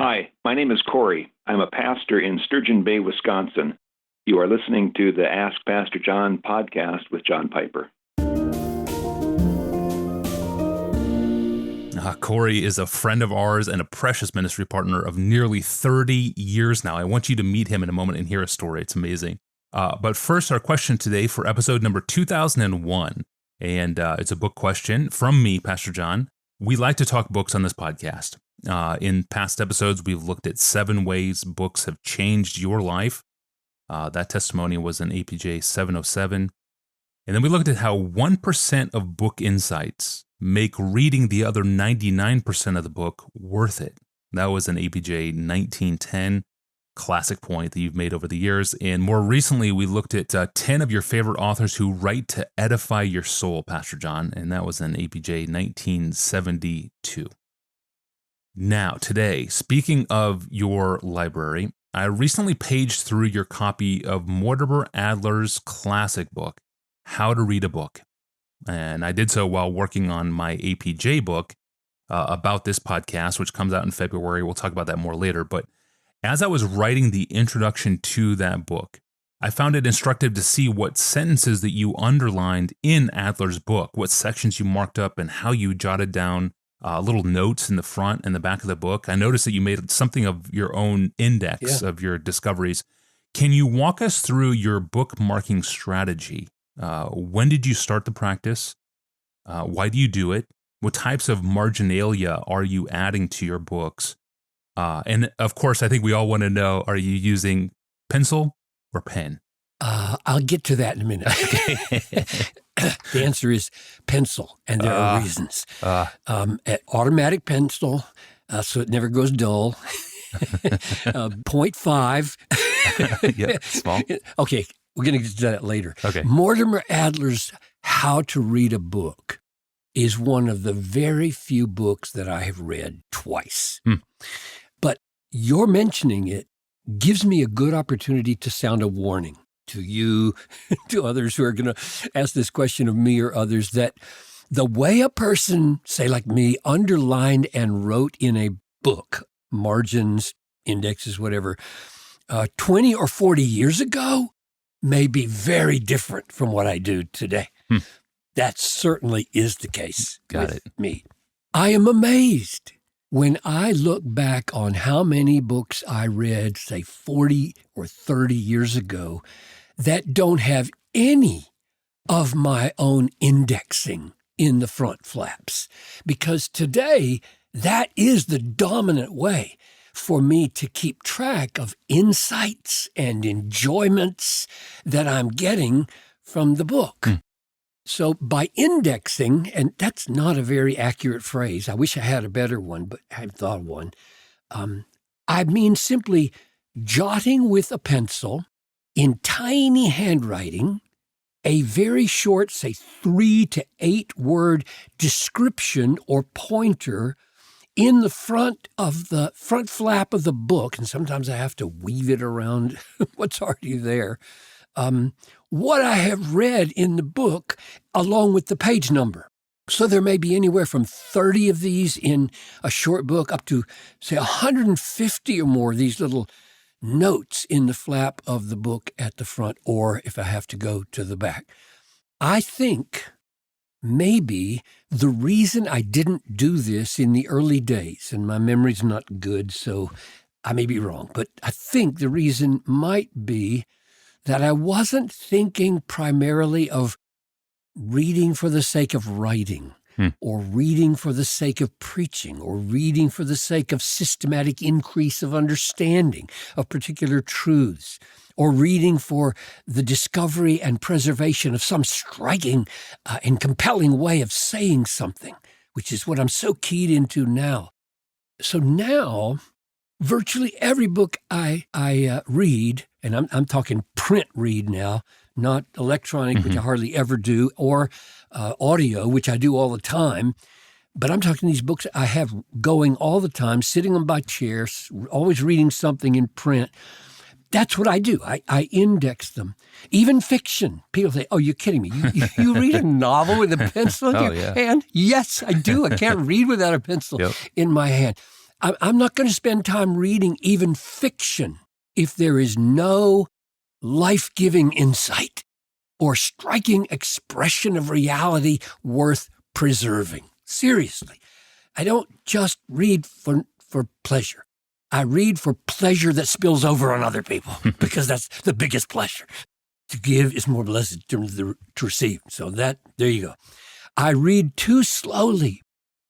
Hi, my name is Corey. I'm a pastor in Sturgeon Bay, Wisconsin. You are listening to the Ask Pastor John podcast with John Piper. Corey is a friend of ours and a precious ministry partner of nearly 30 years now. I want you to meet him in a moment and hear a story. It's amazing. But first, our question today for episode number 2001. And it's a book question from me, Pastor John. We like to talk books on this podcast. In past episodes, we've looked at 7 ways books have changed your life. That testimony was in APJ 707. And then we looked at how 1% of book insights make reading the other 99% of the book worth it. That was an APJ 1910 classic point that you've made over the years. And more recently, we looked at 10 of your favorite authors who write to edify your soul, Pastor John, and that was an APJ 1972. Now, today, speaking of your library, I recently paged through your copy of Mortimer Adler's classic book, How to Read a Book. And I did so while working on my APJ book about this podcast, which comes out in February. We'll talk about that more later. But as I was writing the introduction to that book, I found it instructive to see what sentences that you underlined in Adler's book, what sections you marked up, and how you jotted down little notes in the front and the back of the book. I noticed that you made something of your own index of your discoveries. Can you walk us through your bookmarking strategy? When did you start the practice? Why do you do it? What types of marginalia are you adding to your books? And of course, I think we all want to know, are you using pencil or pen? I'll get to that in a minute. The answer is pencil, and there are reasons. Automatic pencil, so it never goes dull. 0.5. Yeah, small. Okay, we're going to get to that later. Okay. Mortimer Adler's How to Read a Book is one of the very few books that I have read twice. But your mentioning it gives me a good opportunity to sound a warning to you, to others who are going to ask this question of me or others, that the way a person, say like me, underlined and wrote in a book, margins, indexes, whatever, 20 or 40 years ago may be very different from what I do today. That certainly is the case with me. I am amazed when I look back on how many books I read, say 40 or 30 years ago, that don't have any of my own indexing in the front flaps. Because today, that is the dominant way for me to keep track of insights and enjoyments that I'm getting from the book. So by indexing, and that's not a very accurate phrase. I wish I had a better one, but I haven't thought of one. I mean simply jotting with a pencil in tiny handwriting a very short, say 3 to 8 word description or pointer in the front flap of the book, and sometimes I have to weave it around what's already there, what I have read in the book along with the page number. So there may be anywhere from 30 of these in a short book up to, say, 150 or more of these little notes in the flap of the book at the front, or if I have to go to the back. I think maybe the reason I didn't do this in the early days, and my memory's not good, so I may be wrong, but I think the reason might be that I wasn't thinking primarily of reading for the sake of writing, or reading for the sake of preaching, or reading for the sake of systematic increase of understanding of particular truths, or reading for the discovery and preservation of some striking and compelling way of saying something, which is what I'm so keyed into now. So now, virtually every book I read, and I'm talking print read now, not electronic, which I hardly ever do, or audio, which I do all the time. But I'm talking these books I have going all the time, sitting on my chair, always reading something in print. That's what I do. I index them. Even fiction. People say, oh, you're kidding me. You read a novel with a pencil in your hand? Yes, I do. I can't read without a pencil in my hand. I'm not going to spend time reading even fiction if there is no life-giving insight or striking expression of reality worth preserving. Seriously, I don't just read for pleasure. I read for pleasure that spills over on other people because that's the biggest pleasure. To give is more blessed to receive. So there you go. I read too slowly.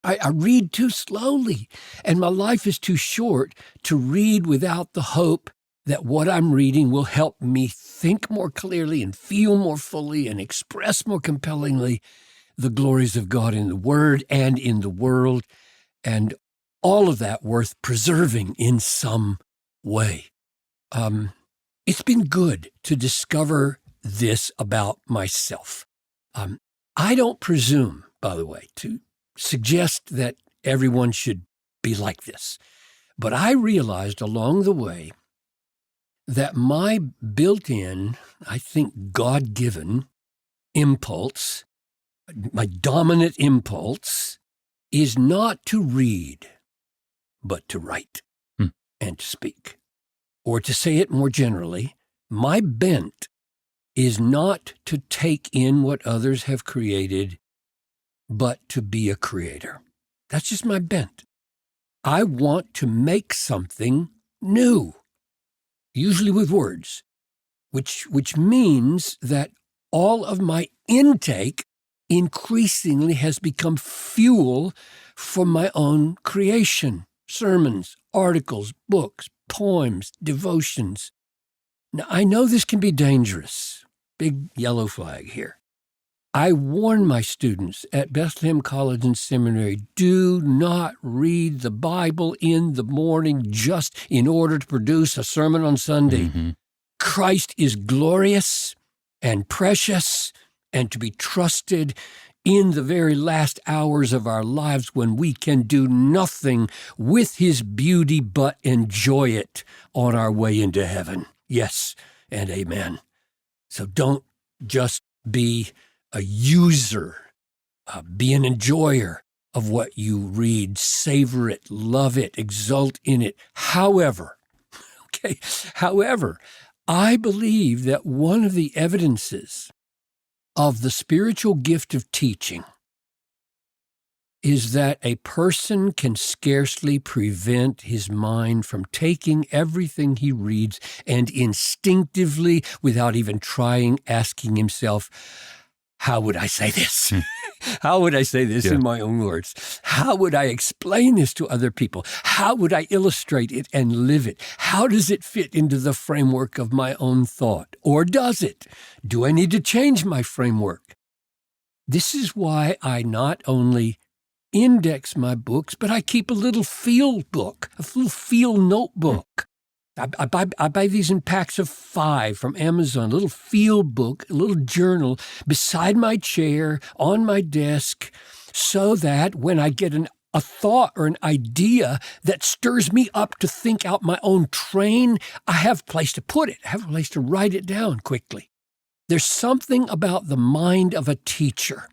I read too slowly, and my life is too short to read without the hope that what I'm reading will help me think more clearly and feel more fully and express more compellingly the glories of God in the Word and in the world, and all of that worth preserving in some way. It's been good to discover this about myself. I don't presume, by the way, to suggest that everyone should be like this. But I realized along the way that my built-in, I think God-given impulse, my dominant impulse, is not to read, but to write and to speak. Or to say it more generally, my bent is not to take in what others have created, but to be a creator. That's just my bent. I want to make something new, usually with words, which means that all of my intake increasingly has become fuel for my own creation. Sermons, articles, books, poems, devotions. Now, I know this can be dangerous. Big yellow flag here. I warn my students at Bethlehem College and Seminary, do not read the Bible in the morning just in order to produce a sermon on Sunday. Mm-hmm. Christ is glorious and precious and to be trusted in the very last hours of our lives when we can do nothing with his beauty but enjoy it on our way into heaven. Yes and amen. So don't just be a user, be an enjoyer of what you read, savor it, love it, exult in it. However, I believe that one of the evidences of the spiritual gift of teaching is that a person can scarcely prevent his mind from taking everything he reads and instinctively, without even trying, asking himself, how would I say this? How would I say this in my own words? How would I explain this to other people? How would I illustrate it and live it? How does it fit into the framework of my own thought? Or does it? Do I need to change my framework? This is why I not only index my books, but I keep a little field book, a little field notebook. I buy these in packs of 5 from Amazon, a little field book, a little journal beside my chair, on my desk, so that when I get a thought or an idea that stirs me up to think out my own train, I have a place to put it. I have a place to write it down quickly. There's something about the mind of a teacher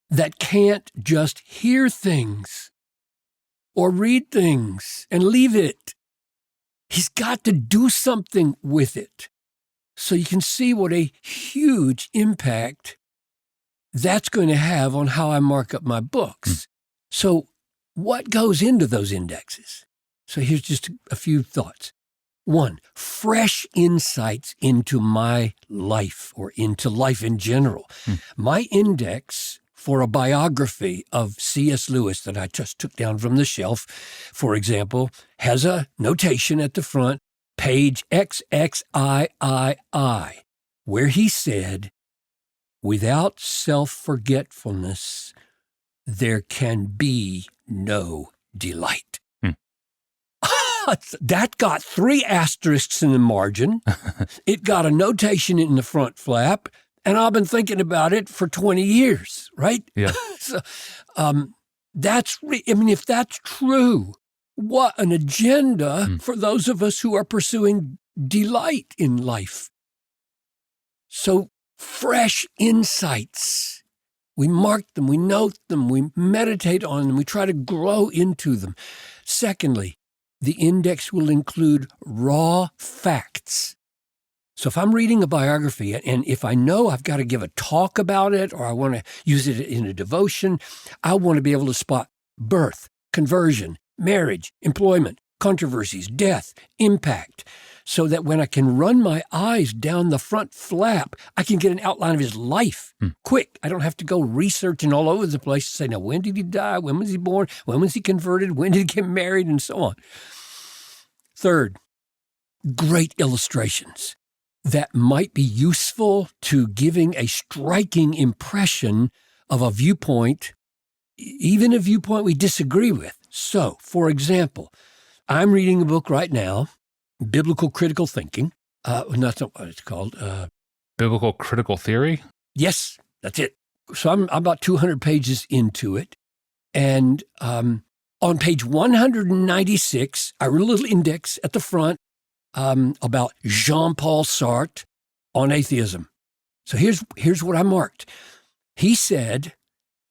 that can't just hear things or read things and leave it. He's got to do something with it. So you can see what a huge impact that's going to have on how I mark up my books. So what goes into those indexes? So here's just a few thoughts. 1, fresh insights into my life or into life in general. My index for a biography of C.S. Lewis that I just took down from the shelf, for example, has a notation at the front, page XXIII, where he said, without self-forgetfulness, there can be no delight. That got 3 asterisks in the margin. It got a notation in the front flap. And I've been thinking about it for 20 years, right? Yeah. So, if that's true, what an agenda for those of us who are pursuing delight in life. So, fresh insights. We mark them, we note them, we meditate on them, we try to grow into them. Secondly, the index will include raw facts. So if I'm reading a biography and if I know I've got to give a talk about it or I want to use it in a devotion, I want to be able to spot birth, conversion, marriage, employment, controversies, death, impact, so that when I can run my eyes down the front flap, I can get an outline of his life quick. I don't have to go researching all over the place to say, now, when did he die? When was he born? When was he converted? When did he get married? And so on. Third, great illustrations that might be useful to giving a striking impression of a viewpoint, even a viewpoint we disagree with. So, for example, I'm reading a book right now, Biblical Critical Thinking. That's not what it's called. Biblical Critical Theory? Yes, that's it. So I'm about 200 pages into it. And on page 196, I wrote a little index at the front about Jean-Paul Sartre on atheism. So here's what I marked. He said,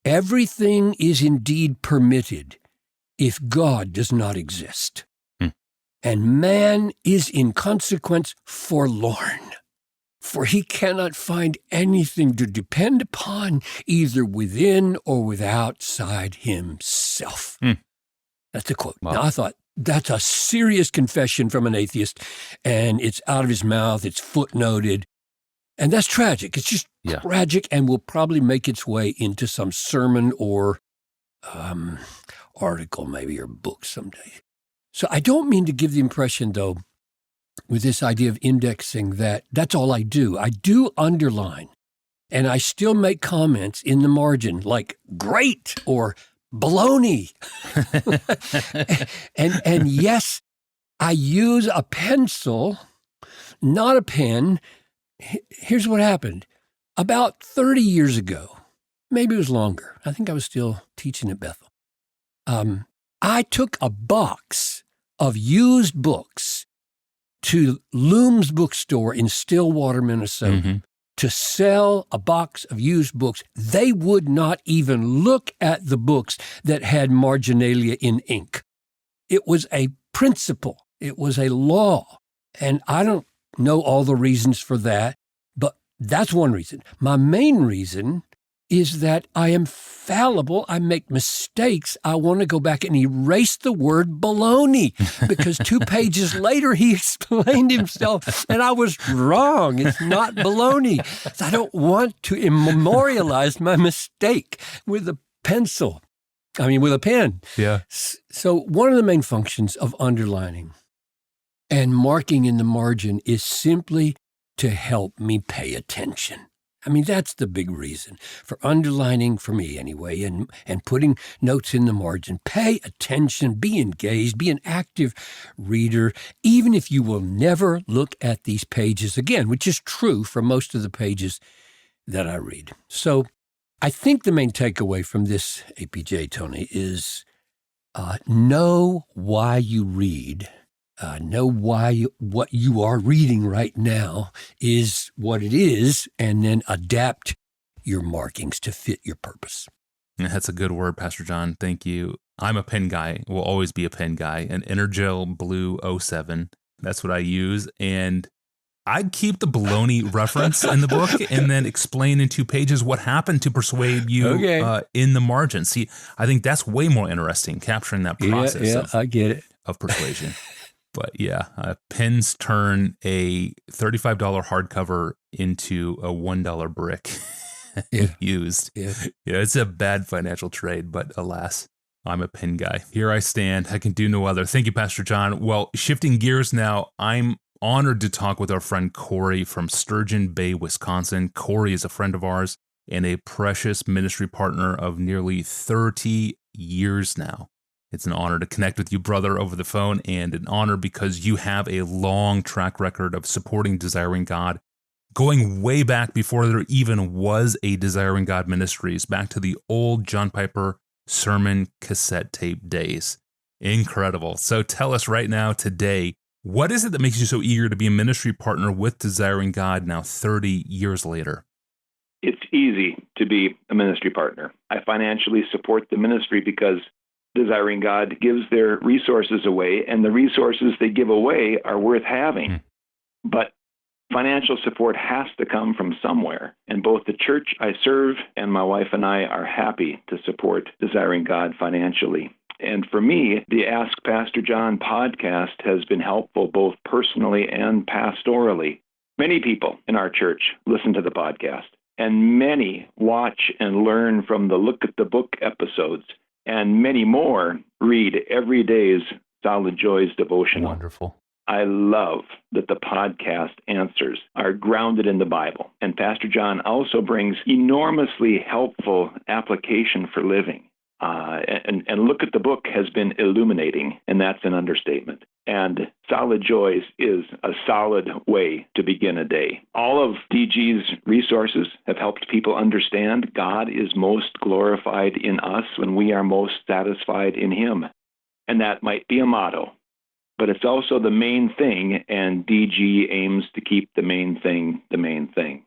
everything is indeed permitted if God does not exist. And man is in consequence forlorn, for he cannot find anything to depend upon either within or outside himself. That's a quote. Wow. Now, I thought, that's a serious confession from an atheist, and it's out of his mouth, it's footnoted, and that's tragic. It's just tragic and will probably make its way into some sermon or article maybe or book someday. So I don't mean to give the impression, though, with this idea of indexing that that's all I do. I do underline, and I still make comments in the margin like great or baloney. and yes, I use a pencil, not a pen. Here's what happened. About 30 years ago, maybe it was longer. I think I was still teaching at Bethel. I took a box of used books to Looms Bookstore in Stillwater, Minnesota, to sell a box of used books. They would not even look at the books that had marginalia in ink. It was a principle. It was a law. And I don't know all the reasons for that, but that's one reason. My main reason is that I am fallible. I make mistakes. I want to go back and erase the word baloney because 2 pages later he explained himself and I was wrong. It's not baloney. I don't want to memorialize my mistake with a pencil. With a pen. Yeah. So one of the main functions of underlining and marking in the margin is simply to help me pay attention. That's the big reason for underlining, for me anyway, and putting notes in the margin. Pay attention, be engaged, be an active reader, even if you will never look at these pages again, which is true for most of the pages that I read. So I think the main takeaway from this APJ, Tony, is know why you read. Know why what you are reading right now is what it is, and then adapt your markings to fit your purpose. That's a good word, Pastor John. Thank you. I'm a pen guy, will always be a pen guy, an Energel Blue 07. That's what I use. And I'd keep the baloney reference in the book and then explain in 2 pages what happened to persuade you in the margin. See, I think that's way more interesting, capturing that process I get it. of persuasion. But pens turn a $35 hardcover into a $1 brick used. Yeah, it's a bad financial trade, but alas, I'm a pen guy. Here I stand. I can do no other. Thank you, Pastor John. Well, shifting gears now, I'm honored to talk with our friend Corey from Sturgeon Bay, Wisconsin. Corey is a friend of ours and a precious ministry partner of nearly 30 years now. It's an honor to connect with you, brother, over the phone, and an honor because you have a long track record of supporting Desiring God, going way back before there even was a Desiring God Ministries, back to the old John Piper sermon cassette tape days. Incredible. So tell us right now, today, what is it that makes you so eager to be a ministry partner with Desiring God now 30 years later? It's easy to be a ministry partner. I financially support the ministry because Desiring God gives their resources away, and the resources they give away are worth having. But financial support has to come from somewhere, and both the church I serve and my wife and I are happy to support Desiring God financially. And for me, the Ask Pastor John podcast has been helpful both personally and pastorally. Many people in our church listen to the podcast, and many watch and learn from the Look at the Book episodes, and many more read every day's Solid Joys devotional. Wonderful. I love that the podcast answers are grounded in the Bible, and Pastor John also brings enormously helpful application for living. And Look at the Book has been illuminating, and that's an understatement. And Solid Joys is a solid way to begin a day. All of DG's resources have helped people understand God is most glorified in us when we are most satisfied in Him. And that might be a motto, but it's also the main thing, and DG aims to keep the main thing the main thing.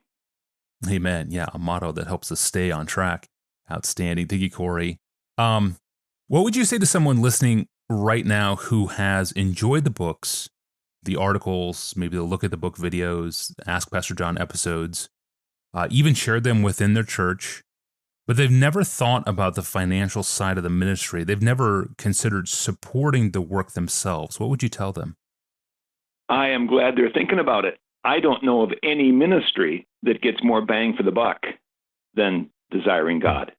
Amen. Yeah, a motto that helps us stay on track. Outstanding. Thank you, Corey. What would you say to someone listening right now who has enjoyed the books, the articles, maybe the Look at the Book videos, Ask Pastor John episodes, even shared them within their church, but they've never thought about the financial side of the ministry? They've never considered supporting the work themselves. What would you tell them? I am glad they're thinking about it. I don't know of any ministry that gets more bang for the buck than Desiring God.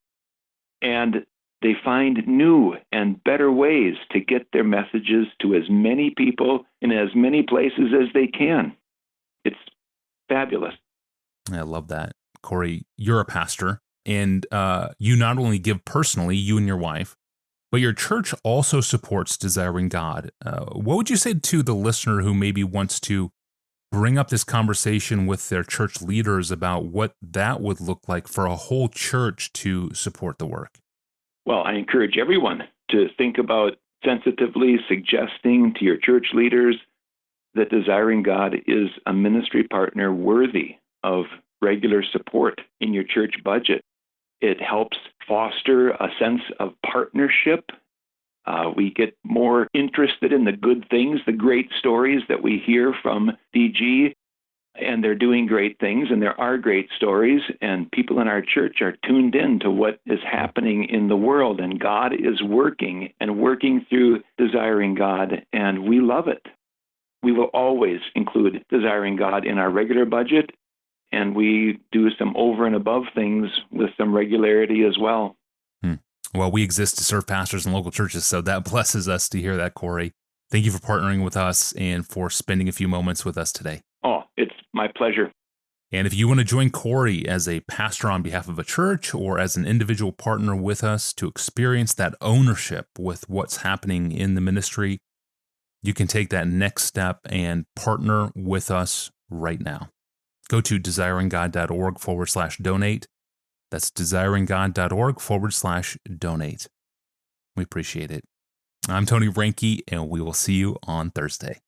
And they find new and better ways to get their messages to as many people in as many places as they can. It's fabulous. I love that. Corey, you're a pastor, and you not only give personally, you and your wife, but your church also supports Desiring God. What would you say to the listener who maybe wants to bring up this conversation with their church leaders about what that would look like for a whole church to support the work? Well, I encourage everyone to think about sensitively suggesting to your church leaders that Desiring God is a ministry partner worthy of regular support in your church budget. It helps foster a sense of partnership. We get more interested in the good things, the great stories that we hear from DG, and they're doing great things, and there are great stories, and people in our church are tuned in to what is happening in the world, and God is working and working through Desiring God, and we love it. We will always include Desiring God in our regular budget, and we do some over and above things with some regularity as well. Well, we exist to serve pastors and local churches, so that blesses us to hear that, Corey. Thank you for partnering with us and for spending a few moments with us today. Oh, it's my pleasure. And if you want to join Corey as a pastor on behalf of a church or as an individual partner with us to experience that ownership with what's happening in the ministry, you can take that next step and partner with us right now. Go to desiringgod.org/donate. That's desiringgod.org/donate. We appreciate it. I'm Tony Reinke, and we will see you on Thursday.